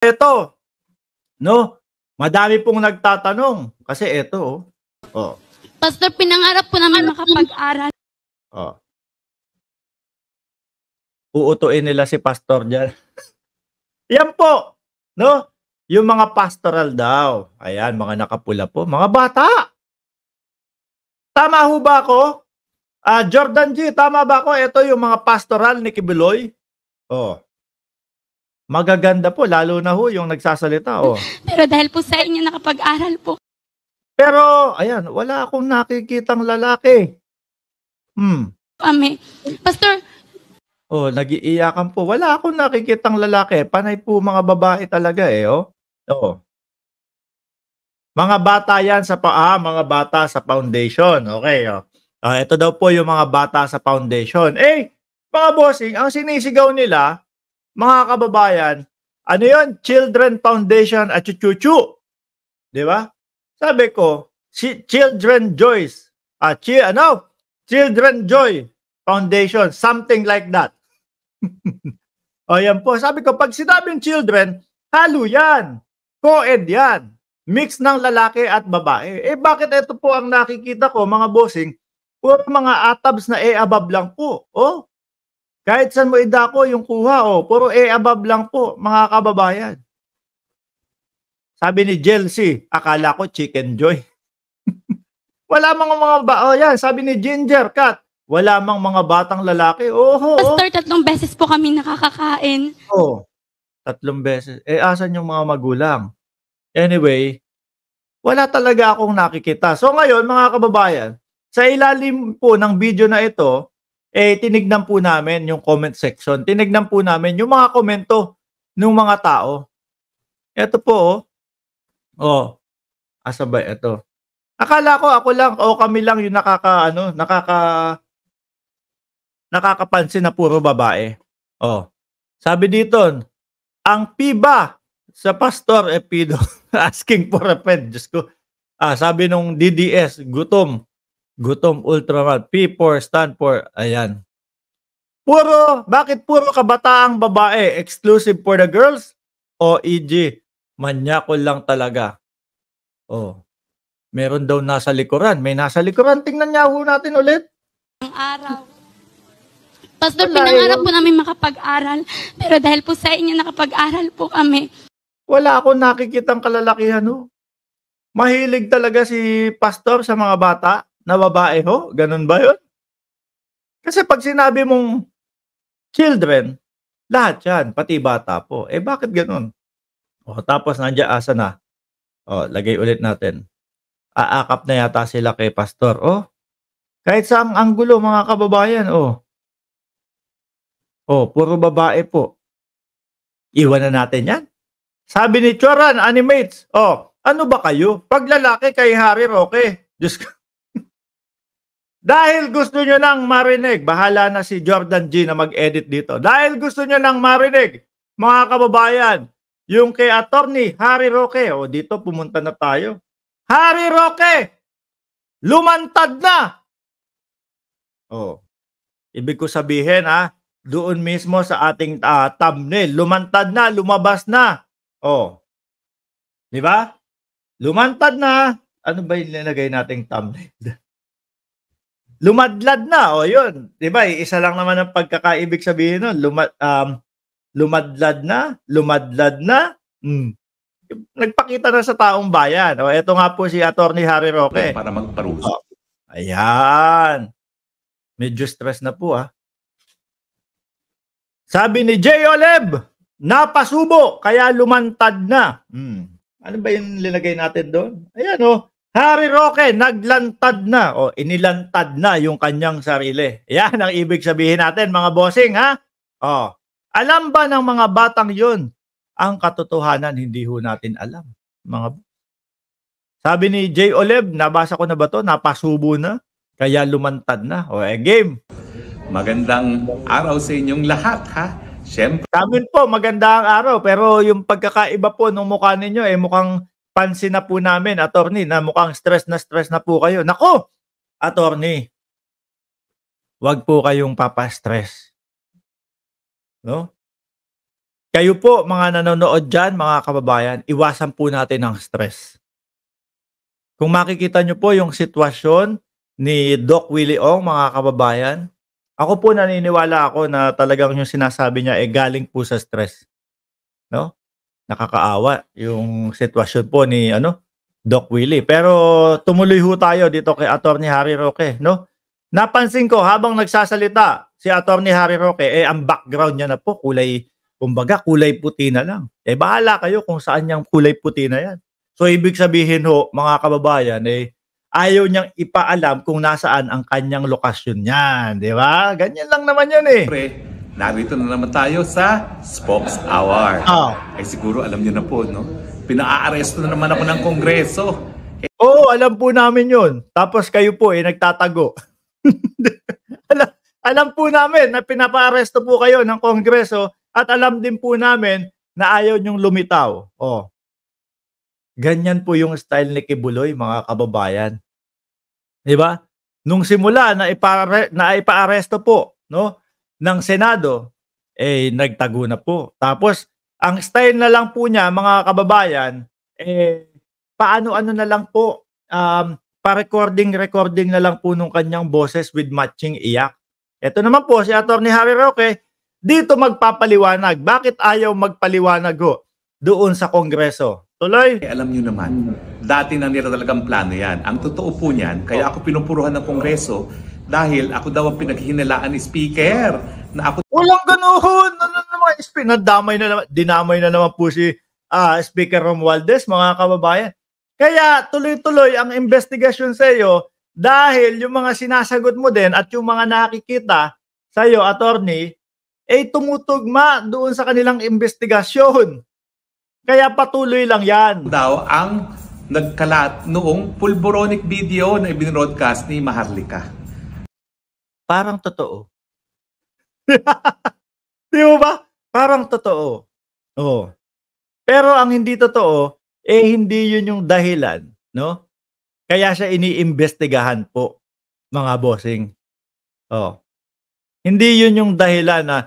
Eto, no, madami pong nagtatanong kasi eto, oh. Pastor, pinangarap po namin makapag-aral. Oh. Uutuin nila si pastor diyan. Yan po, no? Yung mga pastoral daw. Ayan, mga nakapula po, mga bata. Tama ho ba ako? Jordan G, tama ba ako? Ito yung mga pastoral ni Kibuloy. Oh. Magaganda po, lalo na ho yung nagsasalita. Oh. Pero dahil po sa inyo nakapag-aral po. Pero, ayan, wala akong nakikitang lalaki. Kami. Pastor, oh, nag-iiyakan po. Wala akong nakikitang lalaki. Panay po mga babae talaga eh, oh. Oo. Mga bata yan sa mga bata sa foundation. Okay, oh. Ito daw po yung mga bata sa foundation. Eh, mga bossing, ang sinisigaw nila, mga kababayan, ano yun? Children Foundation at Chuchuchu. Di ba? Sabi ko, Children Joyce. Children Joy Foundation. Something like that. O yan po. Sabi ko, pag sinabing children, halo yan. Co-ed yan. Mix ng lalaki at babae. Eh bakit ito po ang nakikita ko, mga bossing? Puro mga atabs na above lang po. Oh. Kahit saan mo idako yung kuha, oh. Puro above lang po, mga kababayan. Sabi ni Jelcy, akala ko Chicken Joy. Wala mga yan, sabi ni Ginger Cat, wala mang mga batang lalaki. Pastor, 3 beses po kami nakakakain. Oh, 3 beses. Eh, asan yung mga magulang? Anyway, wala talaga akong nakikita. So ngayon, mga kababayan, sa ilalim po ng video na ito, eh, tinignan po namin yung comment section. Tinignan po namin yung mga komento ng mga tao. Ito po, asa ba ito? Akala ko ako lang o kami lang yung nakakapansin na puro babae. Oh. Sabi dito, ang piba sa pastor Epido asking for a friend. Diyos ko. Sabi nung DDS, gutom Ultraman. P4 stand for, ayan. Bakit puro kabataang babae? Exclusive for the girls? O e.g. manyakol lang talaga. Oh. Meron daw nasa likuran. May nasa likuran. Tingnan niya ho natin ulit. Ang araw. Pastor, pinangarap po namin makapag-aral. Pero dahil po sa inyo nakapag-aral po kami. Wala akong nakikitang kalalakihan ho. Mahilig talaga si pastor sa mga bata na babae ho. Ganun ba yun? Kasi pag sinabi mong children, lahat yan, pati bata po. Eh bakit ganun? Tapos nandiyan asa na. Lagay ulit natin. Aakap na yata sila kay pastor. Kahit sa anggulo, mga kababayan, puro babae po. Iwan na natin yan. Sabi ni Choran Animates, ano ba kayo? Pag lalaki kay Harry Roque. Diyos ko. Dahil gusto nyo nang marinig, bahala na si Jordan G na mag-edit dito. Dahil gusto nyo nang marinig, mga kababayan, yung kay attorney Harry Roque, dito pumunta na tayo. Harry Roque, lumantad na. Ibig ko sabihin doon mismo sa ating thumbnail, lumantad na, lumabas na. Di ba? Lumantad na. Ano ba yung nilagay nating thumbnail? Lumadlad na. Yun. Di ba? Isa lang naman ang pagkakaibig sabihin nun. Lumadlad na. Lumadlad na. Nagpakita na sa taong bayan. Ito nga po si Attorney Harry Roque. Para magparusa. Ayan. Medyo stress na po Sabi ni J. Oleb, napasubo, kaya lumantad na. Ano ba yung linagay natin doon? Ayan Harry Roque, naglantad na. Inilantad na yung kanyang sarili. Yan ang ibig sabihin natin, mga bossing, alam ba ng mga batang yun? Ang katotohanan, hindi ho natin alam. Sabi ni J. Oleb, nabasa ko na ba to? Napasubo na, kaya lumantad na. Game. Magandang araw sa inyong lahat, ha? Siyempre. Sa amin po, magandang araw. Pero yung pagkakaiba po ng mukha ninyo, mukhang pansin na po namin, attorney, na mukhang stress na po kayo. Nako, attorney, wag po kayong papastress. No? Kayo po mga nanonood diyan, mga kababayan, iwasan po natin ang stress. Kung makikita niyo po yung sitwasyon ni Doc Willie Ong, mga kababayan, ako po naniniwala ako na talagang yung sinasabi niya, galing po sa stress, 'no? Nakakaawa yung sitwasyon po ni Doc Willie. Pero tumuloy ho tayo dito kay Attorney Harry Roque, 'no? Napansin ko habang nagsasalita si Attorney Harry Roque, ang background niya na po kumbaga kulay puti na lang. Bahala kayo kung saan yang kulay puti na yan. So ibig sabihin ho, mga kababayan, ayaw niyang ipaalam kung nasaan ang kanyang lokasyon niyan, di ba? Ganyan lang naman yan Siyempre, narito na naman tayo sa Spokes Hour. Siguro alam niyo na po, no? Pinaaresto na naman ako ng Kongreso. Oo, alam po namin yun. Tapos kayo po nagtatago. alam po namin na pinapaaresto po kayo ng Kongreso at alam din po namin na ayaw niyong lumitaw. Ganyan po yung style ni Kibuloy, mga kababayan. Di ba? Nung simula na ipaaresto po, no, ng Senado, nagtago na po. Tapos ang style na lang po niya, mga kababayan, paano-ano na lang po, pa-recording na lang po nung kanyang boses with matching iyak. Ito naman po si Attorney Harry Roque, dito magpapaliwanag. Bakit ayaw magpaliwanag doon sa Kongreso? Tuloy. Alam niyo naman, dati na nila talagang plano yan. Ang totoo po niyan, kaya ako pinupuruhan ng Kongreso dahil ako daw ang pinaghihinalaan ni Speaker na ako... Walang ganoon! Dinamay na naman po si Speaker Romualdez, mga kababayan. Kaya tuloy-tuloy ang investigasyon sa iyo dahil yung mga sinasagot mo din at yung mga nakikita sa iyo, attorney, tumutugma doon sa kanilang investigasyon. Kaya patuloy lang yan. Daw ang nagkalat noong pulboronic video na ibinroadcast ni Maharlika. Parang totoo. Di mo ba? Parang totoo. Pero ang hindi totoo, hindi yun yung dahilan, no? Kaya siya iniimbestigahan po, mga bossing. Hindi yun yung dahilan na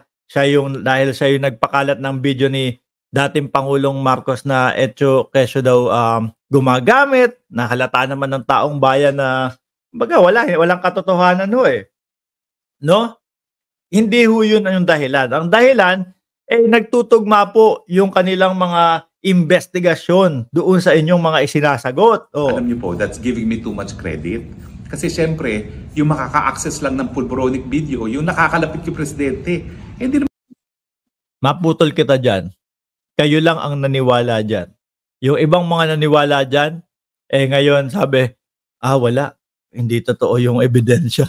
dahil siya yung nagpakalat ng video ni dating Pangulong Marcos na kesyo daw gumagamit, na halata naman ng taong bayan na walang katotohanan no? Hindi ho yun yung dahilan. Ang dahilan nagtutugma po yung kanilang mga investigasyon doon sa inyong mga isinasagot. Alam niyo po, that's giving me too much credit. Kasi siyempre, yung makaka-access lang ng pulboronic video, yung nakakalapit yung presidente. Hindi naman... Maputol kita dyan. Kayo lang ang naniwala dyan. Yung ibang mga naniwala dyan, ngayon sabi, wala. Hindi totoo yung ebidensya.